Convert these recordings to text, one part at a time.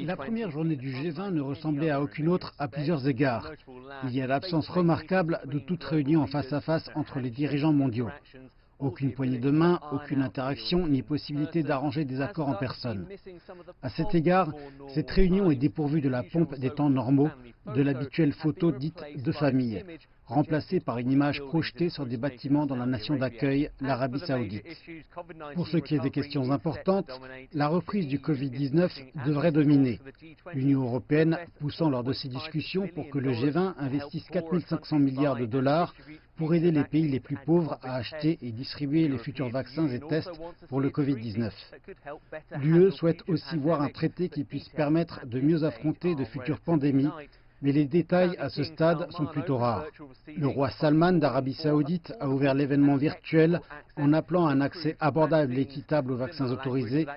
La première journée du G20 ne ressemblait à aucune autre à plusieurs égards. Il y a l'absence remarquable de toute réunion en face à face entre les dirigeants mondiaux. Aucune poignée de main, aucune interaction, ni possibilité d'arranger des accords en personne. À cet égard, cette réunion est dépourvue de la pompe des temps normaux, de l'habituelle photo dite de famille, remplacée par une image projetée sur des bâtiments dans la nation d'accueil, l'Arabie Saoudite. Pour ce qui est des questions importantes, la reprise du Covid-19 devrait dominer, l'Union européenne poussant lors de ces discussions pour que le G20 investisse 4 500 milliards de dollars pour aider les pays les plus pauvres à acheter et distribuer les futurs vaccins et tests pour le Covid-19. L'UE souhaite aussi voir un traité qui puisse permettre de mieux affronter de futures pandémies, mais les détails à ce stade sont plutôt rares. Le roi Salman d'Arabie Saoudite a ouvert l'événement virtuel en appelant à un accès abordable et équitable aux vaccins autorisés,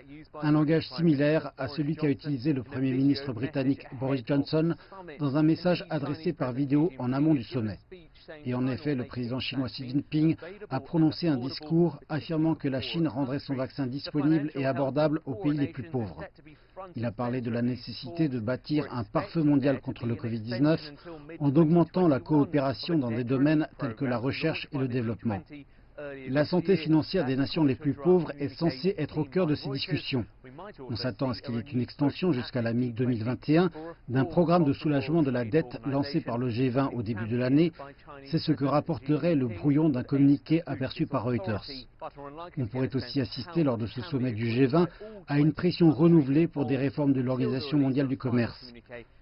un langage similaire à celui qu'a utilisé le Premier ministre britannique Boris Johnson dans un message adressé par vidéo en amont du sommet. Et en effet, le président chinois Xi Jinping a prononcé un discours affirmant que la Chine rendrait son vaccin disponible et abordable aux pays les plus pauvres. Il a parlé de la nécessité de bâtir un pare-feu mondial contre le Covid-19 en augmentant la coopération dans des domaines tels que la recherche et le développement. La santé financière des nations les plus pauvres est censée être au cœur de ces discussions. On s'attend à ce qu'il y ait une extension jusqu'à la mi-2021 d'un programme de soulagement de la dette lancé par le G20 au début de l'année. C'est ce que rapporterait le brouillon d'un communiqué aperçu par Reuters. On pourrait aussi assister lors de ce sommet du G20 à une pression renouvelée pour des réformes de l'Organisation mondiale du commerce.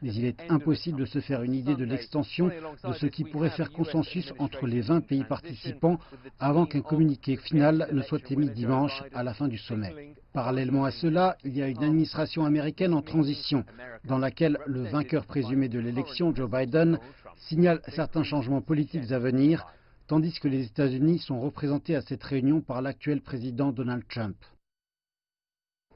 Mais il est impossible de se faire une idée de l'extension de ce qui pourrait faire consensus entre les 20 pays participants avant qu'un communiqué final ne soit émis dimanche à la fin du sommet. Parallèlement à cela, il y a une administration américaine en transition, dans laquelle le vainqueur présumé de l'élection, Joe Biden, signale certains changements politiques à venir, tandis que les États-Unis sont représentés à cette réunion par l'actuel président Donald Trump.